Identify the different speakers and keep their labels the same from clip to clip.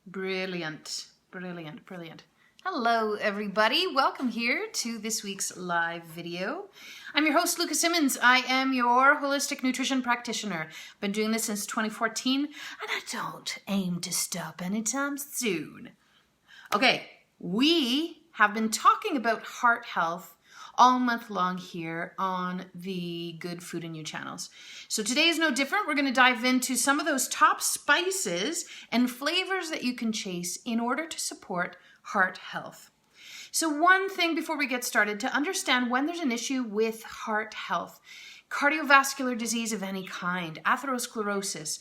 Speaker 1: Brilliant, brilliant, brilliant. Hello, everybody. Welcome here to this week's live video. I'm your host, Luca Simmons. I am your holistic nutrition practitioner. Been doing this since 2014, and I don't aim to stop anytime soon. Okay, we have been talking about heart health all month long here on the Good Food and You channels. So today is no different. We're going to dive into some of those top spices and flavors that you can chase in order to support heart health. So one thing before we get started, to understand when there's an issue with heart health, cardiovascular disease of any kind, atherosclerosis,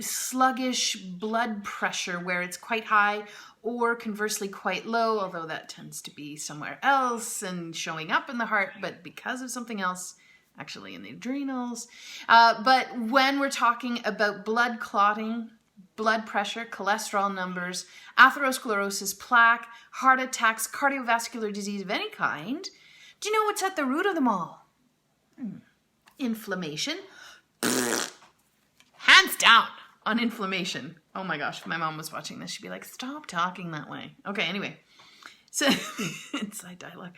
Speaker 1: sluggish blood pressure where it's quite high or conversely quite low, although that tends to be somewhere else and showing up in the heart, but because of something else, actually in the adrenals. But when we're talking about blood clotting, blood pressure, cholesterol numbers, atherosclerosis, plaque, heart attacks, cardiovascular disease of any kind, do you know what's at the root of them all? Inflammation. Hands down on inflammation. Oh my gosh, if my mom was watching this, she'd be like, stop talking that way. Okay, anyway. So, inside dialogue.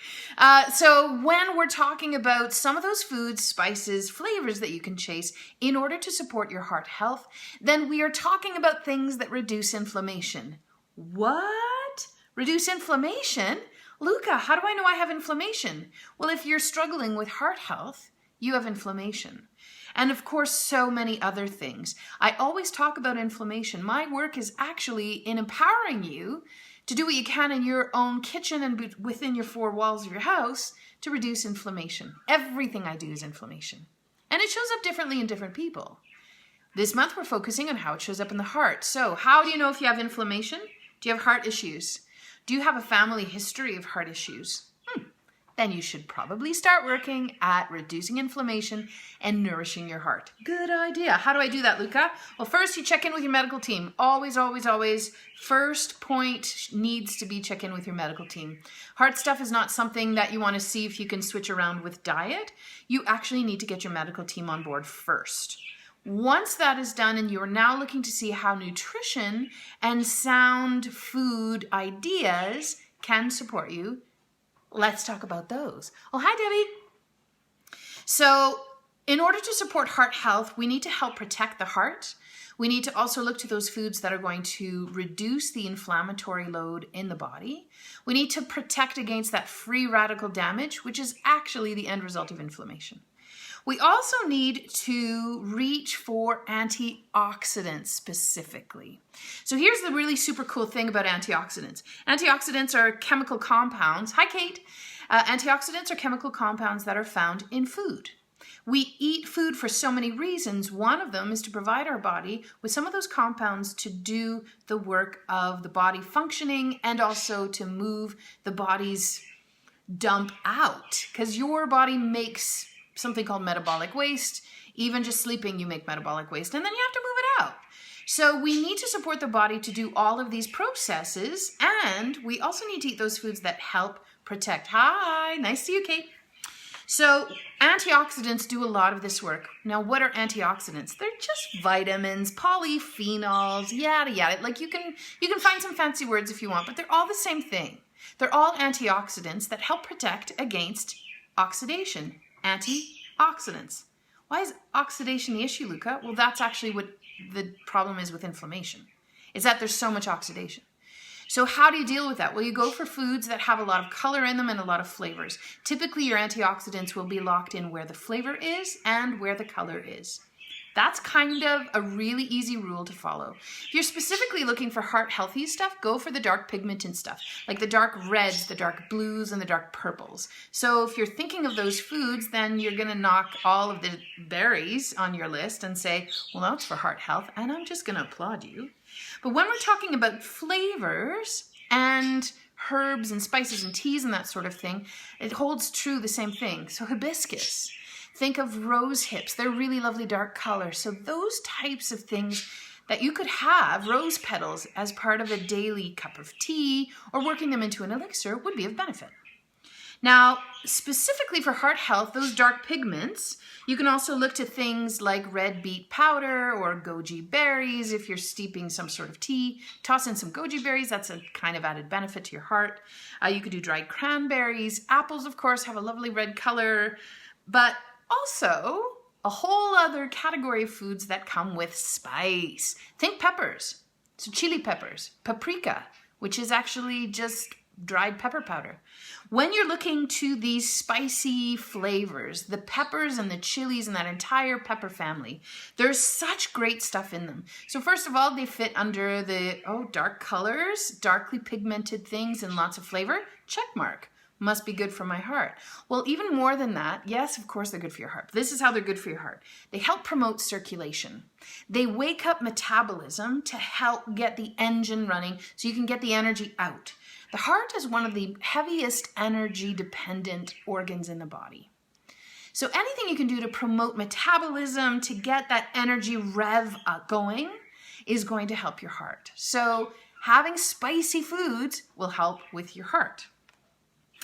Speaker 1: So when we're talking about some of those foods, spices, flavors that you can chase in order to support your heart health, then we are talking about things that reduce inflammation. What? Reduce inflammation? Luca, how do I know I have inflammation? Well, if you're struggling with heart health, you have inflammation. And of course, so many other things. I always talk about inflammation. My work is actually in empowering you to do what you can in your own kitchen and within your four walls of your house to reduce inflammation. Everything I do is inflammation. And it shows up differently in different people. This month, we're focusing on how it shows up in the heart. So how do you know if you have inflammation? Do you have heart issues? Do you have a family history of heart issues? Then you should probably start working at reducing inflammation and nourishing your heart. Good idea. How do I do that, Luca? Well, first you check in with your medical team. Always, always, always. First point needs to be check in with your medical team. Heart stuff is not something that you want to see if you can switch around with diet. You actually need to get your medical team on board first. Once that is done and you're now looking to see how nutrition and sound food ideas can support you, let's talk about those. Oh, hi, Debbie. So in order to support heart health, we need to help protect the heart. We need to also look to those foods that are going to reduce the inflammatory load in the body. We need to protect against that free radical damage, which is actually the end result of inflammation. We also need to reach for antioxidants specifically. So here's the really super cool thing about antioxidants. Antioxidants are chemical compounds. Hi, Kate. Antioxidants are chemical compounds that are found in food. We eat food for so many reasons. One of them is to provide our body with some of those compounds to do the work of the body functioning and also to move the body's dump out, because your body makes something called metabolic waste. Even just sleeping, you make metabolic waste, and then you have to move it out. So we need to support the body to do all of these processes, and we also need to eat those foods that help protect. Hi, nice to see you, Kate. So antioxidants do a lot of this work. Now, what are antioxidants? They're just vitamins, polyphenols, yada, yada. Like you can find some fancy words if you want, but they're all the same thing. They're all antioxidants that help protect against oxidation. Antioxidants. Why is oxidation the issue, Luca? Well, that's actually what the problem is with inflammation, is that there's so much oxidation. So how do you deal with that? Well, you go for foods that have a lot of color in them and a lot of flavors. Typically, your antioxidants will be locked in where the flavor is and where the color is. That's kind of a really easy rule to follow. If you're specifically looking for heart healthy stuff, go for the dark pigmented stuff, like the dark reds, the dark blues, and the dark purples. So if you're thinking of those foods, then you're going to knock all of the berries on your list and say, well, that's for heart health, and I'm just going to applaud you. But when we're talking about flavors and herbs and spices and teas and that sort of thing, it holds true the same thing. So hibiscus. Think of rose hips. They're really lovely dark color. So those types of things that you could have, rose petals, as part of a daily cup of tea or working them into an elixir would be of benefit. Now, specifically for heart health, those dark pigments, you can also look to things like red beet powder or goji berries. If you're steeping some sort of tea, toss in some goji berries. That's a kind of added benefit to your heart. You could do dried cranberries. Apples, of course, have a lovely red color, but also a whole other category of foods that come with spice. Think peppers, so chili peppers, paprika, which is actually just dried pepper powder. When you're looking to these spicy flavors, the peppers and the chilies and that entire pepper family, there's such great stuff in them. So first of all, they fit under the, dark colors, darkly pigmented things and lots of flavor. Check mark. Must be good for my heart. Well, even more than that, yes, of course they're good for your heart. This is how they're good for your heart. They help promote circulation. They wake up metabolism to help get the engine running so you can get the energy out. The heart is one of the heaviest energy dependent organs in the body. So anything you can do to promote metabolism, to get that energy rev going, is going to help your heart. So having spicy foods will help with your heart.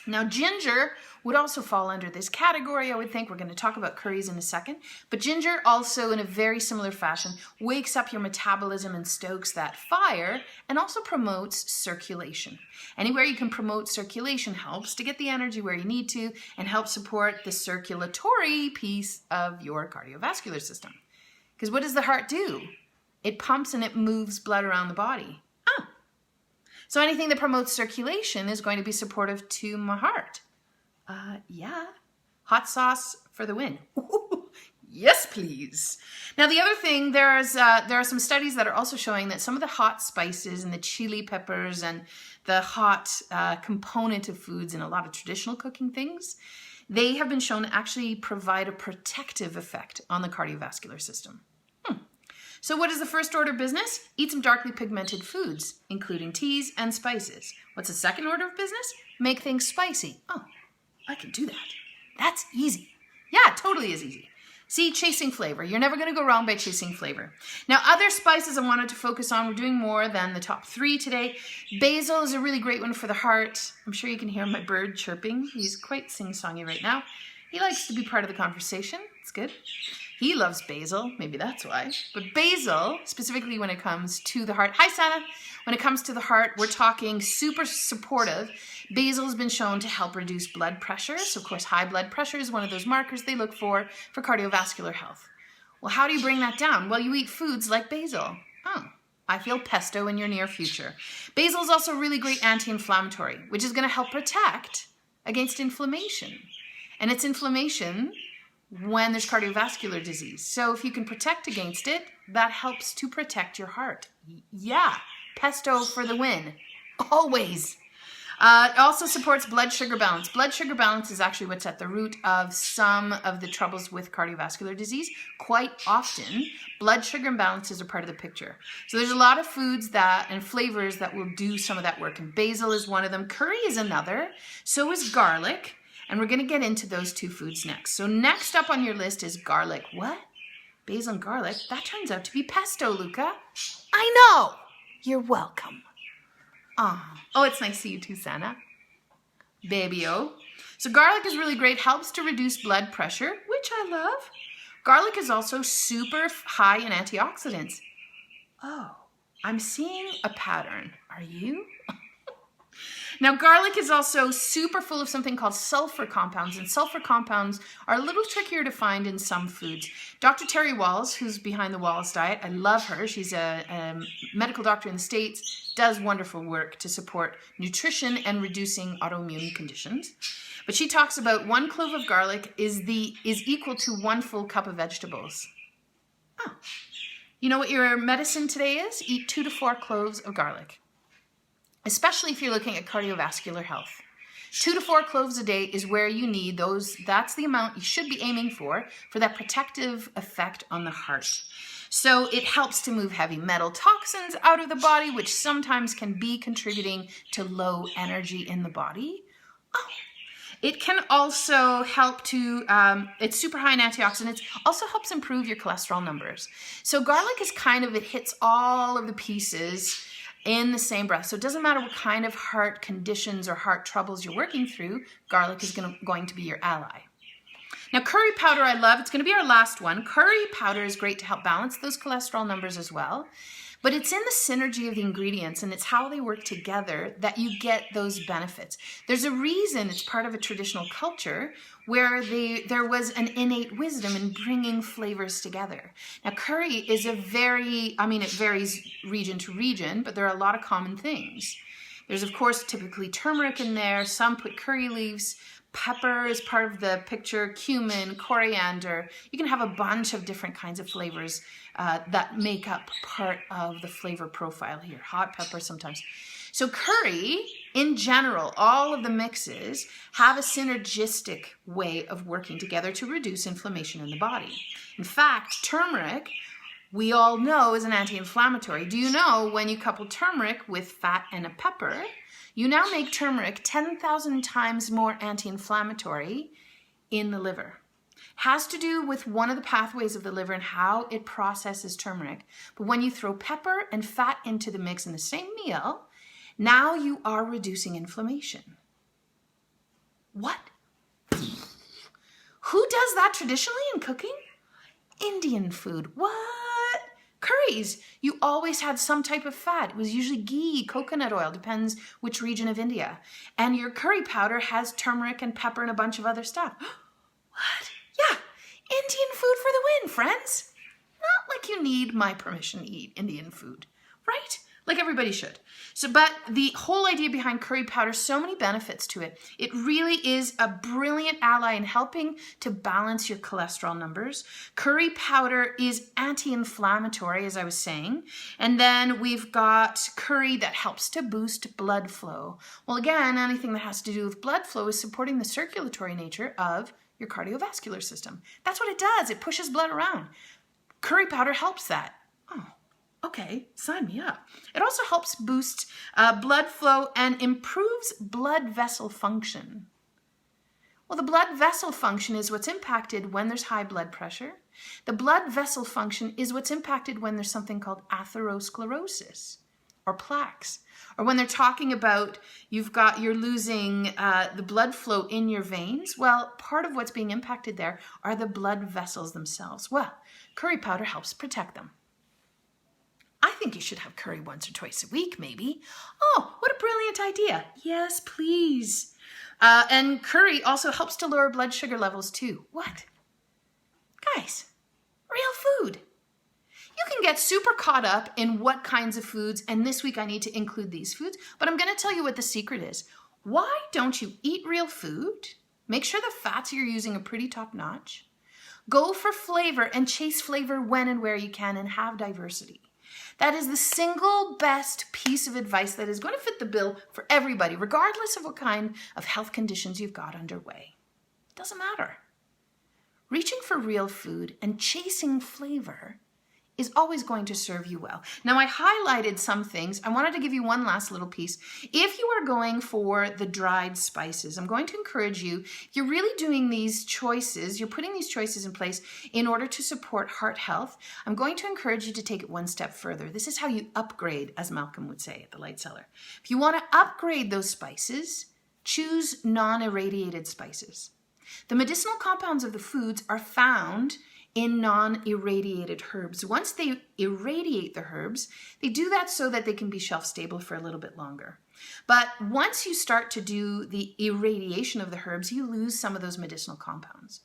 Speaker 1: Now, ginger would also fall under this category, I would think. We're going to talk about curries in a second. But ginger also, in a very similar fashion, wakes up your metabolism and stokes that fire and also promotes circulation. Anywhere you can promote circulation helps to get the energy where you need to and help support the circulatory piece of your cardiovascular system. Because what does the heart do? It pumps and it moves blood around the body. So anything that promotes circulation is going to be supportive to my heart. Yeah. Hot sauce for the win. Ooh, yes, please. Now, the other thing, there are some studies that are also showing that some of the hot spices and the chili peppers and the hot component of foods in a lot of traditional cooking things, they have been shown to actually provide a protective effect on the cardiovascular system. So what is the first order of business? Eat some darkly pigmented foods, including teas and spices. What's the second order of business? Make things spicy. Oh, I can do that. That's easy. Yeah, it totally is easy. See, chasing flavor. You're never going to go wrong by chasing flavor. Now, other spices I wanted to focus on, we're doing more than the top 3 today. Basil is a really great one for the heart. I'm sure you can hear my bird chirping. He's quite sing-songy right now. He likes to be part of the conversation. It's good. He loves basil, maybe that's why. But basil, specifically when it comes to the heart, hi Sana, when it comes to the heart, we're talking super supportive. Basil has been shown to help reduce blood pressure. So of course, high blood pressure is one of those markers they look for cardiovascular health. Well, how do you bring that down? Well, you eat foods like basil. Oh, I feel pesto in your near future. Basil is also a really great anti-inflammatory, which is going to help protect against inflammation. And it's inflammation when there's cardiovascular disease. So if you can protect against it, that helps to protect your heart. Yeah, pesto for the win. Always. It also supports blood sugar balance. Blood sugar balance is actually what's at the root of some of the troubles with cardiovascular disease. Quite often, blood sugar imbalances are part of the picture. So there's a lot of foods and flavors that will do some of that work. And basil is one of them. Curry is another. So is garlic. And we're going to get into those 2 foods next. So next up on your list is garlic. What? Basil and garlic? That turns out to be pesto, Luca. I know. You're welcome. Oh, it's nice to see you too, Sana. Baby-o. So garlic is really great. Helps to reduce blood pressure, which I love. Garlic is also super high in antioxidants. Oh, I'm seeing a pattern. Are you? Now, garlic is also super full of something called sulfur compounds, and sulfur compounds are a little trickier to find in some foods. Dr. Terry Walls, who's behind the Walls Diet, I love her. She's a medical doctor in the States, does wonderful work to support nutrition and reducing autoimmune conditions. But she talks about 1 clove of garlic is equal to 1 full cup of vegetables. Oh, you know what your medicine today is? Eat 2 to 4 cloves of garlic. Especially if you're looking at cardiovascular health. 2 to 4 cloves a day is where you need those. That's the amount you should be aiming for that protective effect on the heart. So it helps to move heavy metal toxins out of the body, which sometimes can be contributing to low energy in the body. Oh. It can also help to, it's super high in antioxidants, also helps improve your cholesterol numbers. So garlic is it hits all of the pieces in the same breath. So it doesn't matter what kind of heart conditions or heart troubles you're working through, garlic is going to be your ally. Now, curry powder I love. It's going to be our last one. Curry powder is great to help balance those cholesterol numbers as well. But it's in the synergy of the ingredients, and it's how they work together that you get those benefits. There's a reason it's part of a traditional culture where there was an innate wisdom in bringing flavors together. Now, curry is it varies region to region, but there are a lot of common things. There's, of course, typically turmeric in there. Some put curry leaves. Pepper is part of the picture, cumin, coriander. You can have a bunch of different kinds of flavors that make up part of the flavor profile here. Hot pepper sometimes. So curry, in general, all of the mixes have a synergistic way of working together to reduce inflammation in the body. In fact, turmeric, we all know, is an anti-inflammatory. Do you know when you couple turmeric with fat and a pepper, you now make turmeric 10,000 times more anti-inflammatory in the liver. Has to do with one of the pathways of the liver and how it processes turmeric. But when you throw pepper and fat into the mix in the same meal, now you are reducing inflammation. What? Who does that traditionally in cooking? Indian food. What? Curries, you always had some type of fat. It was usually ghee, coconut oil, depends which region of India. And your curry powder has turmeric and pepper and a bunch of other stuff. What? Yeah, Indian food for the win, friends. Not like you need my permission to eat Indian food, right? Like everybody should. But the whole idea behind curry powder, so many benefits to it. It really is a brilliant ally in helping to balance your cholesterol numbers. Curry powder is anti-inflammatory, as I was saying. And then we've got curry that helps to boost blood flow. Well, again, anything that has to do with blood flow is supporting the circulatory nature of your cardiovascular system. That's what it does. It pushes blood around. Curry powder helps that. Oh. Okay, sign me up. It also helps boost blood flow and improves blood vessel function. Well, the blood vessel function is what's impacted when there's high blood pressure. The blood vessel function is what's impacted when there's something called atherosclerosis or plaques. Or when they're talking about you're losing the blood flow in your veins. Well, part of what's being impacted there are the blood vessels themselves. Well, curry powder helps protect them. I think you should have curry once or twice a week, maybe. Oh, what a brilliant idea. Yes, please. And curry also helps to lower blood sugar levels too. What? Guys, real food. You can get super caught up in what kinds of foods, and this week I need to include these foods, but I'm going to tell you what the secret is. Why don't you eat real food? Make sure the fats you're using are pretty top notch. Go for flavor and chase flavor when and where you can and have diversity. That is the single best piece of advice that is going to fit the bill for everybody, regardless of what kind of health conditions you've got underway. It doesn't matter. Reaching for real food and chasing flavor is always going to serve you well. Now, I highlighted some things. I wanted to give you one last little piece. If you are going for the dried spices, I'm going to encourage you, if you're really doing these choices, you're putting these choices in place in order to support heart health, I'm going to encourage you to take it one step further. This is how you upgrade, as Malcolm would say at the Light Cellar. If you want to upgrade those spices, choose non-irradiated spices. The medicinal compounds of the foods are found in non-irradiated herbs. Once they irradiate the herbs, they do that so that they can be shelf stable for a little bit longer. But once you start to do the irradiation of the herbs, you lose some of those medicinal compounds.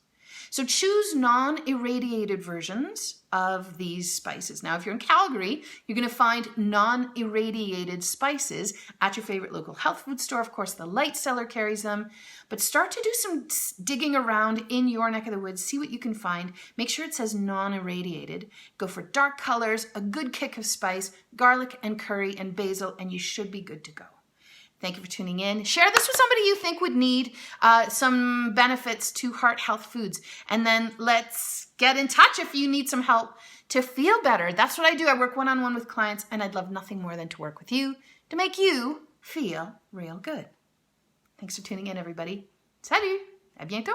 Speaker 1: So choose non-irradiated versions of these spices. Now, if you're in Calgary, you're going to find non-irradiated spices at your favorite local health food store. Of course, the Light Cellar carries them. But start to do some digging around in your neck of the woods. See what you can find. Make sure it says non-irradiated. Go for dark colors, a good kick of spice, garlic and curry and basil, and you should be good to go. Thank you for tuning in. Share this with somebody you think would need some benefits to heart health foods. And then let's get in touch if you need some help to feel better. That's what I do. I work one-on-one with clients, and I'd love nothing more than to work with you to make you feel real good. Thanks for tuning in, everybody. Salut! À bientôt!